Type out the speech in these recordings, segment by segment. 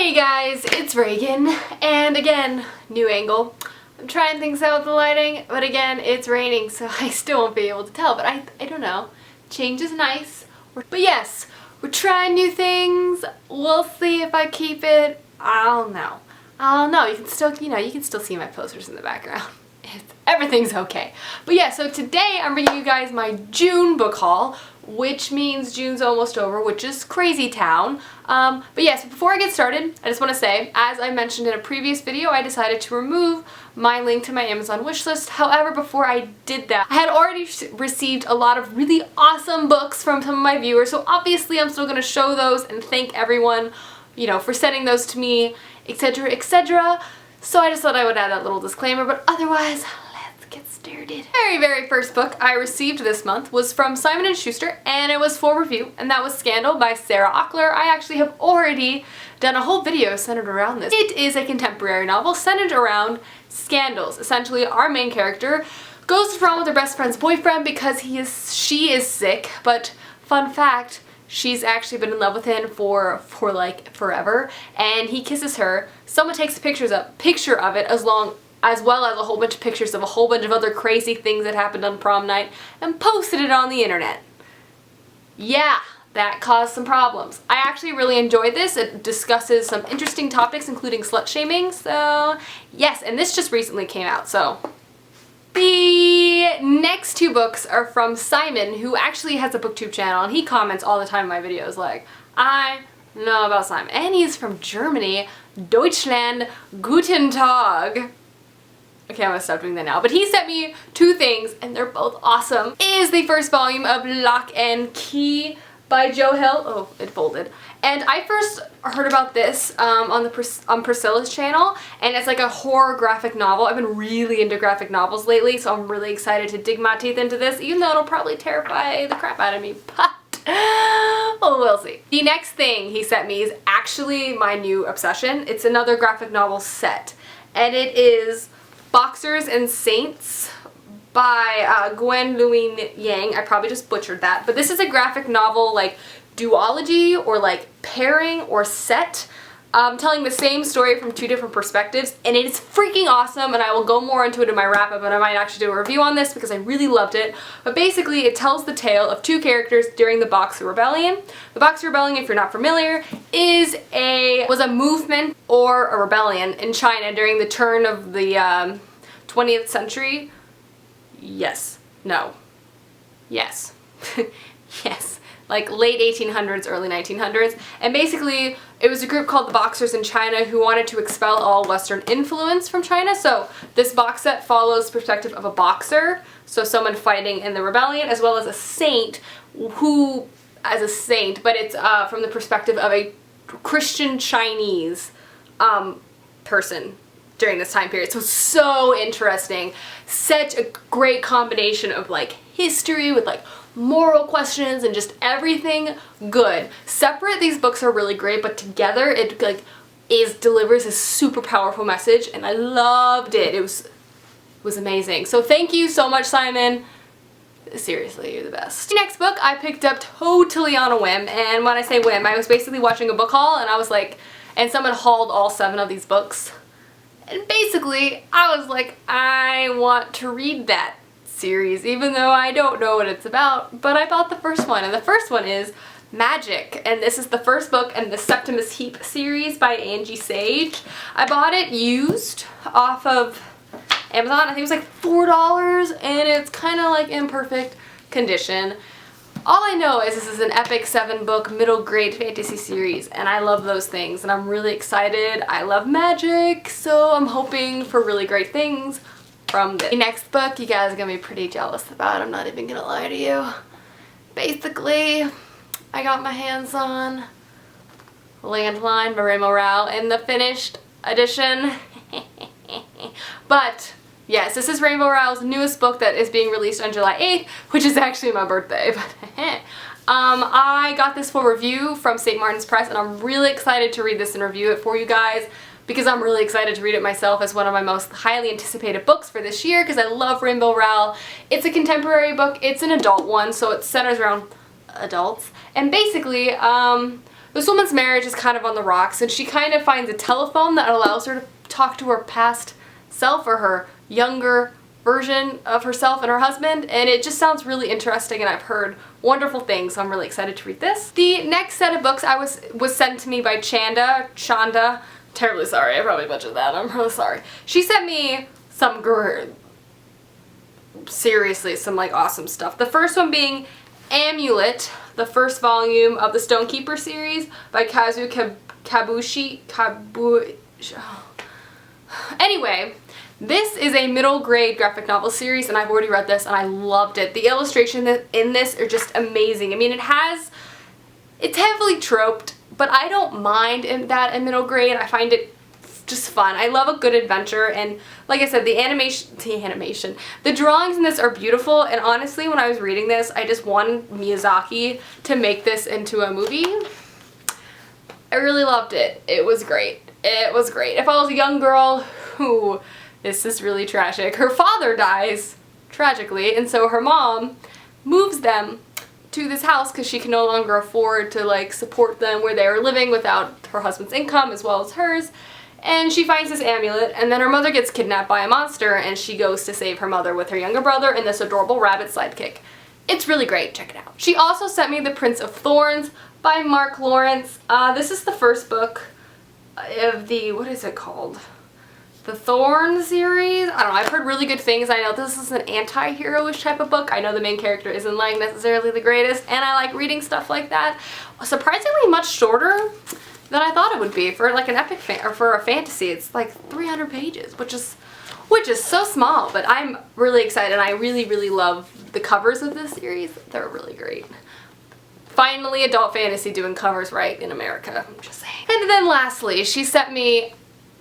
Hey guys, it's Reagan, and again, new angle. I'm trying things out with the lighting, but again, it's raining, so I still won't be able to tell, but I don't know. Change is nice. But yes, we're trying new things. We'll see if I keep it. I don't know. You can still, you can still see my posters in the background. Everything's okay. But yeah, so today I'm bringing you guys my June book haul, which means June's almost over, which is crazy town. But yeah, so before I get started, I just want to say, as I mentioned in a previous video, I decided to remove my link to my Amazon wishlist. However, before I did that, I had already received a lot of really awesome books from some of my viewers, so obviously I'm still going to show those and thank everyone, for sending those to me, etc., etc. So I just thought I would add that little disclaimer, but otherwise, let's get started. Very first book I received this month was from Simon & Schuster, and it was for review, and that was Scandal by Sarah Ochler. I actually have already done a whole video centered around this. It is a contemporary novel centered around scandals. Essentially, our main character goes to prom with her best friend's boyfriend because she is sick, but fun fact, she's actually been in love with him for like forever, and he kisses her. Someone takes a picture of it as well as a whole bunch of pictures of a whole bunch of other crazy things that happened on prom night and posted it on the internet. Yeah, that caused some problems. I actually really enjoyed this. It discusses some interesting topics, including slut shaming, so yes, and this just recently came out, so. The next two books are from Simon, who actually has a booktube channel, and he comments all the time in my videos like, I know about Simon. And he's from Germany. Deutschland, guten Tag. Okay, I'm gonna stop doing that now. But he sent me two things, and they're both awesome. It is the first volume of Lock and Key by Joe Hill. Oh, it folded. And I first heard about this on Priscilla's channel, and it's like a horror graphic novel. I've been really into graphic novels lately, so I'm really excited to dig my teeth into this, even though it'll probably terrify the crap out of me, but well, we'll see. The next thing he sent me is actually my new obsession. It's another graphic novel set, and it is Boxers and Saints by Gwen Lewin Yang. I probably just butchered that, but this is a graphic novel like duology or like pairing or set, telling the same story from two different perspectives, and it is freaking awesome, and I will go more into it in my wrap-up, and I might actually do a review on this because I really loved it. But basically it tells the tale of two characters during the Boxer Rebellion. The Boxer Rebellion, if you're not familiar, was a movement or a rebellion in China during the turn of the 20th century. Yes. No. Yes. Yes. Like late 1800s, early 1900s, and basically it was a group called the Boxers in China who wanted to expel all Western influence from China. So this box set follows the perspective of a boxer, so someone fighting in the rebellion, as well as a saint but it's from the perspective of a Christian Chinese person during this time period. So it's so interesting. Such a great combination of like history with like moral questions and just everything good. Separate, these books are really great, but together it like delivers a super powerful message, and I loved it. It was amazing. So thank you so much, Simon. Seriously, you're the best. The next book I picked up totally on a whim, and when I say whim, I was basically watching a book haul, and I was like, and someone hauled all 7 of these books, and basically I was like, I want to read that series, even though I don't know what it's about, but I bought the first one, and the first one is Magic, and this is the first book in the Septimus Heap series by Angie Sage. I bought it used off of Amazon. I think it was like $4, and it's kind of like in perfect condition. All I know is this is an epic 7-book middle grade fantasy series, and I love those things, and I'm really excited. I love magic, so I'm hoping for really great things from this. The next book you guys are gonna be pretty jealous about, I'm not even gonna lie to you. Basically, I got my hands on Landline by Rowell in the finished edition. But yes, this is Rainbow Rowell's newest book that is being released on July 8th, which is actually my birthday. But I got this for review from St. Martin's Press, and I'm really excited to read this and review it for you guys, because I'm really excited to read it myself as one of my most highly anticipated books for this year, because I love Rainbow Rowell. It's a contemporary book. It's an adult one, so it centers around adults. And basically, This woman's marriage is kind of on the rocks, and she kind of finds a telephone that allows her to talk to her past self, or her younger version of herself and her husband, and it just sounds really interesting, and I've heard wonderful things, so I'm really excited to read this. The next set of books was sent to me by Chanda. Terribly sorry, I probably butchered that, I'm really sorry. She sent me some seriously, some like awesome stuff. The first one being Amulet, the first volume of the Stonekeeper series by Kazu Kabushi. Anyway, this is a middle grade graphic novel series, and I've already read this and I loved it. The illustrations in this are just amazing. I mean, it's heavily troped, but I don't mind that in middle grade. I find it just fun. I love a good adventure, and like I said, the drawings in this are beautiful, and honestly, when I was reading this, I just wanted Miyazaki to make this into a movie. I really loved it. It was great. It was great. It follows a young girl who, this is really tragic, her father dies tragically, and so her mom moves them to this house because she can no longer afford to like support them where they are living without her husband's income as well as hers. And she finds this amulet, and then her mother gets kidnapped by a monster, and she goes to save her mother with her younger brother and this adorable rabbit sidekick. It's really great, check it out. She also sent me The Prince of Thorns by Mark Lawrence. This is the first book of the, what is it called? The Thorn series? I don't know, I've heard really good things. I know this is an anti-hero-ish type of book. I know the main character isn't like necessarily the greatest, and I like reading stuff like that. Surprisingly much shorter than I thought it would be for like an epic or for a fantasy. It's like 300 pages, which is so small, but I'm really excited, and I really love the covers of this series. They're really great. Finally, adult fantasy doing covers right in America, I'm just saying. And then lastly, she sent me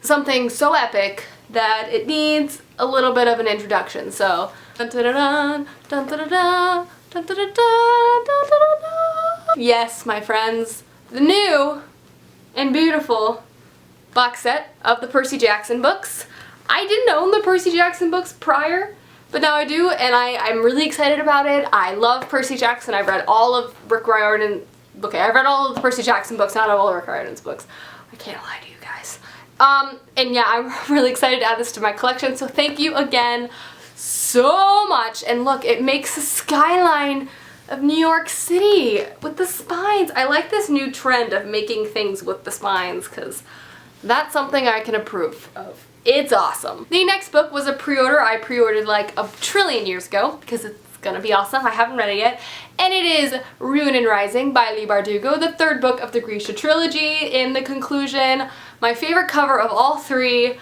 something so epic that it needs a little bit of an introduction. So, dun -dun -dun -dun, dun -dun -dun -dun, dun -dun -dun -dun, dun -dun -dun. Yes, my friends, the new and beautiful box set of the Percy Jackson books. I didn't own the Percy Jackson books prior, but now I do, and I'm really excited about it. I love Percy Jackson. I've read all of Rick Riordan. Okay, I've read all of the Percy Jackson books, not all of Rick Riordan's books. I can't lie to you guys. And yeah, I'm really excited to add this to my collection, so thank you again so much. And look, it makes a skyline of New York City with the spines. I like this new trend of making things with the spines, because that's something I can approve of. It's awesome. The next book was a pre-order. I pre-ordered like a trillion years ago because it's gonna be awesome. I haven't read it yet. And it is Ruin and Rising by Leigh Bardugo, the third book of the Grisha trilogy. In the conclusion, my favorite cover of all three.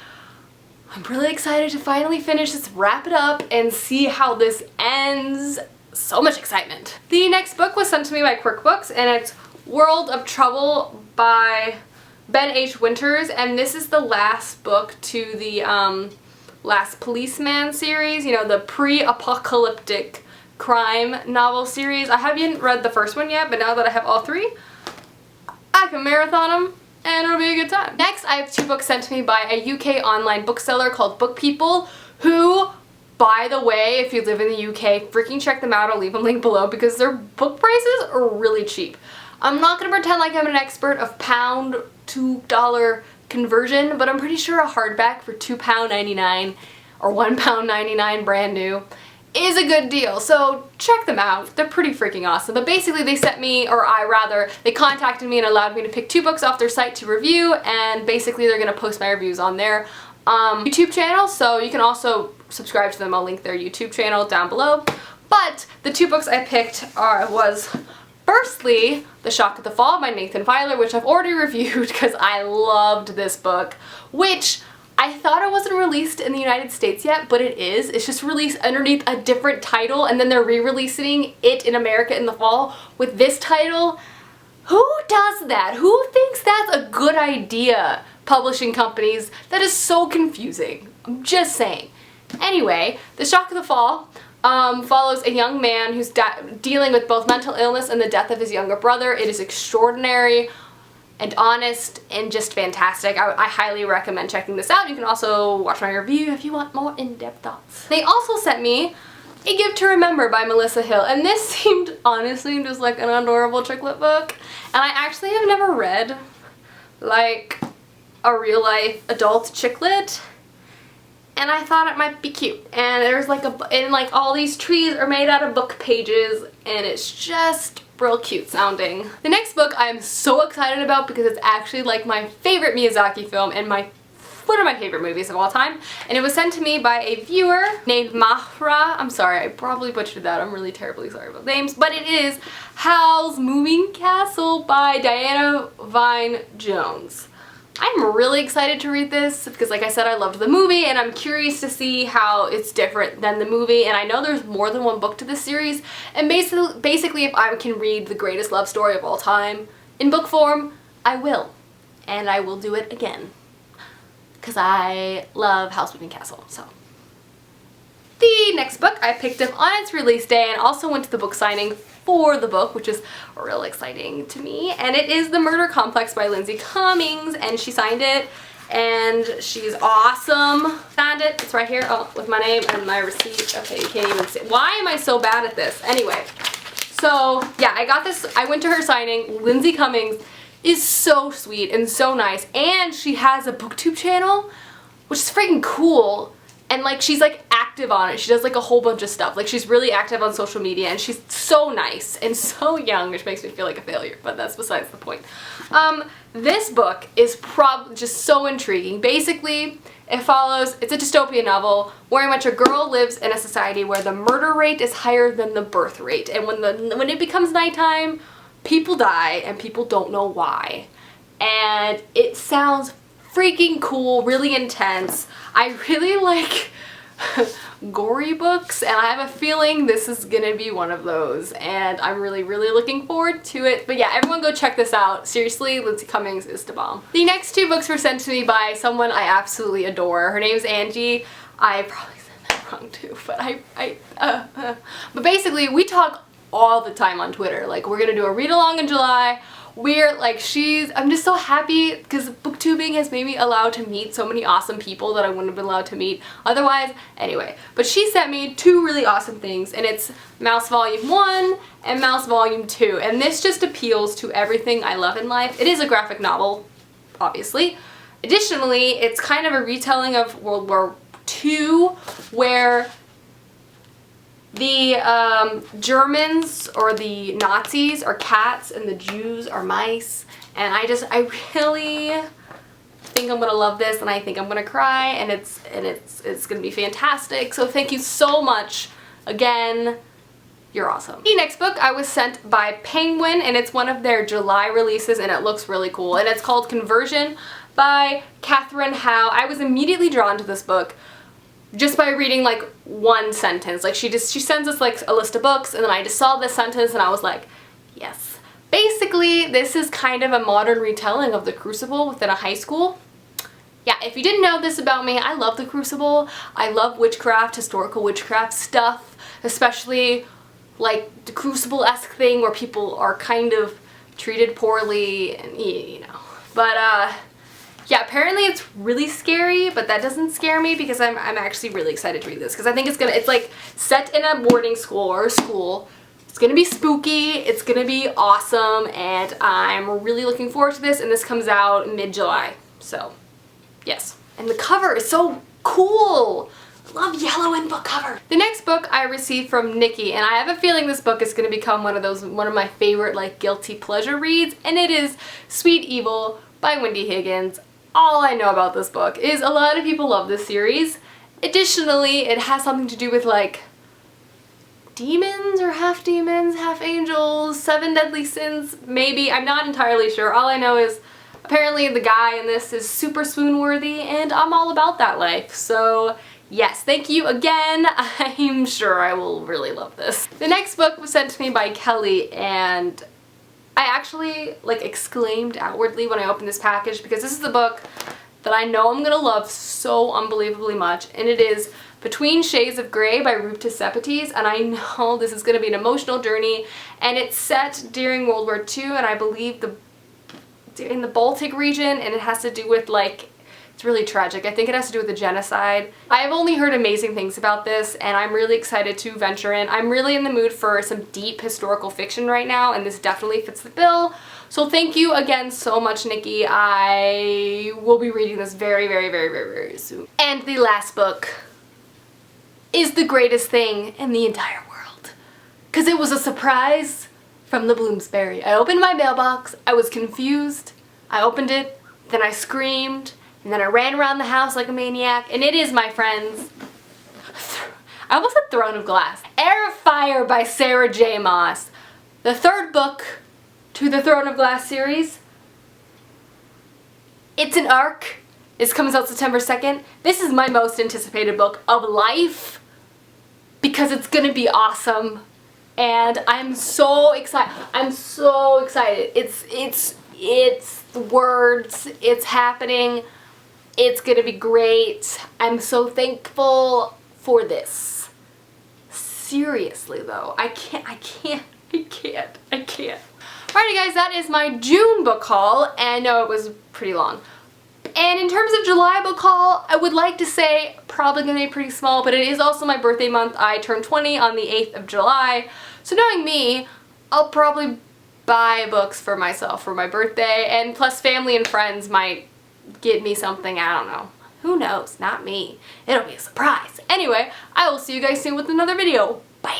I'm really excited to finally finish this, wrap it up, and see how this ends. So much excitement. The next book was sent to me by Quirk Books, and it's World of Trouble by Ben H. Winters, and this is the last book to the Last Policeman series, you know, the pre-apocalyptic crime novel series. I haven't read the first one yet, but now that I have all three, I can marathon them, and it'll be a good time. Next, I have two books sent to me by a UK online bookseller called Book People, who, by the way, if you live in the UK, freaking check them out. I'll leave a link below because their book prices are really cheap. I'm not going to pretend like I'm an expert of pound to dollar conversion, but I'm pretty sure a hardback for £2.99 or £1.99 brand new is a good deal. So check them out. They're pretty freaking awesome. But basically they sent me, or they contacted me and allowed me to pick two books off their site to review, and basically they're going to post my reviews on their YouTube channel, so you can also subscribe to them. I'll link their YouTube channel down below. But the two books I picked was firstly The Shock of the Fall by Nathan Filer, which I've already reviewed because I loved this book, which I thought it wasn't released in the United States yet, but it is. It's just released underneath a different title, and then they're re-releasing it in America in the fall with this title. Who does that? Who thinks that's a good idea? Publishing companies. That is so confusing. I'm just saying. Anyway, The Shock of the Fall follows a young man who's dealing with both mental illness and the death of his younger brother. It is extraordinary and honest and just fantastic. I highly recommend checking this out. You can also watch my review if you want more in-depth thoughts. They also sent me A Gift to Remember by Melissa Hill. And this seemed, honestly, just like an adorable chicklet book. And I actually have never read like a real life adult chicklet. And I thought it might be cute. And there's like all these trees are made out of book pages, and it's just real cute sounding. The next book I'm so excited about because it's actually like my favorite Miyazaki film and one of my favorite movies of all time. And it was sent to me by a viewer named Mahra. I'm sorry, I probably butchered that. I'm really terribly sorry about names. But it is Howl's Moving Castle by Diana Vine Jones. I'm really excited to read this because, like I said, I loved the movie and I'm curious to see how it's different than the movie. And I know there's more than one book to this series. And basically if I can read the greatest love story of all time in book form, I will. And I will do it again. Because I love Howl's Moving Castle, so. The next book I picked up on its release day and also went to the book signing for the book, which is real exciting to me. And it is The Murder Complex by Lindsay Cummings, and she signed it, and she's awesome. Signed it, it's right here, oh, with my name and my receipt. Okay, you can't even see. Why am I so bad at this? Anyway, so yeah, I got this, I went to her signing. Lindsay Cummings is so sweet and so nice, and she has a booktube channel, which is freaking cool. And like she's like active on it. She does like a whole bunch of stuff. Like she's really active on social media, and she's so nice and so young, which makes me feel like a failure, but that's besides the point. This book is probably just so intriguing. Basically, it's a dystopian novel where much a girl lives in a society where the murder rate is higher than the birth rate. And when it becomes nighttime, people die and people don't know why. And it sounds freaking cool, really intense. I really like gory books, and I have a feeling this is gonna be one of those, and I'm really looking forward to it. But yeah, everyone go check this out. Seriously, Lindsay Cummings is the bomb. The next two books were sent to me by someone I absolutely adore. Her name's Angie. I probably said that wrong too, but but basically we talk all the time on Twitter. Like, we're gonna do a read along in July. We're like, I'm just so happy because booktubing has made me allowed to meet so many awesome people that I wouldn't have been allowed to meet otherwise. Anyway, but she sent me two really awesome things, and it's Mouse Volume 1 and Mouse Volume 2, and this just appeals to everything I love in life. It is a graphic novel, obviously. Additionally, it's kind of a retelling of World War II, where the Germans or the Nazis are cats and the Jews are mice, and I really think I'm gonna love this, and I think I'm gonna cry, and it's gonna be fantastic. So thank you so much again. You're awesome. The next book I was sent by Penguin, and it's one of their July releases, and it looks really cool, and it's called Conversion by Catherine Howe. I was immediately drawn to this book just by reading like one sentence. Like she sends us like a list of books, and then I just saw this sentence and I was like, yes. Basically, this is kind of a modern retelling of The Crucible within a high school. Yeah, if you didn't know this about me, I love The Crucible. I love witchcraft, historical witchcraft stuff, especially like the Crucible-esque thing where people are kind of treated poorly, and you know. But yeah, apparently it's really scary, but that doesn't scare me because I'm actually really excited to read this because I think it's like set in a boarding school or a school. It's gonna be spooky, it's gonna be awesome, and I'm really looking forward to this, and this comes out mid-July, so yes. And the cover is so cool! I love yellow in book cover. The next book I received from Nikki, and I have a feeling this book is gonna become one of my favorite like guilty pleasure reads, and it is Sweet Evil by Wendy Higgins. All I know about this book is a lot of people love this series. Additionally, it has something to do with like demons, half angels, 7 deadly sins, maybe. I'm not entirely sure. All I know is apparently the guy in this is super swoon worthy, and I'm all about that life. So yes, thank you again. I'm sure I will really love this. The next book was sent to me by Kelly, and I actually like exclaimed outwardly when I opened this package because this is the book that I know I'm gonna love so unbelievably much, and it is Between Shades of Grey by Ruth Sepetys, and I know this is gonna be an emotional journey, and it's set during World War II, and I believe in the Baltic region, and it has to do with like It's really tragic. I think it has to do with the genocide. I've only heard amazing things about this, and I'm really excited to venture in. I'm really in the mood for some deep historical fiction right now, and this definitely fits the bill. So thank you again so much, Nikki. I will be reading this very, very, very, very, very soon. And the last book is the greatest thing in the entire world, because it was a surprise from the Bloomsbury. I opened my mailbox, I was confused, I opened it, then I screamed, and then I ran around the house like a maniac, and it is, my friends, I almost said Throne of Glass. Heir of Fire by Sarah J. Maas. The third book to the Throne of Glass series. It's an arc. This comes out September 2nd. This is my most anticipated book of life because it's gonna be awesome. And I'm so excited. I'm so excited. It's the words. It's happening. It's gonna be great. I'm so thankful for this. Seriously though, I can't. Alrighty guys, that is my June book haul, and no, it was pretty long. And in terms of July book haul, I would like to say probably gonna be pretty small, but it is also my birthday month. I turned 20 on the 8th of July, so knowing me, I'll probably buy books for myself for my birthday, and plus family and friends might get me something, I don't know. Who knows? Not me. It'll be a surprise. Anyway, I will see you guys soon with another video. Bye!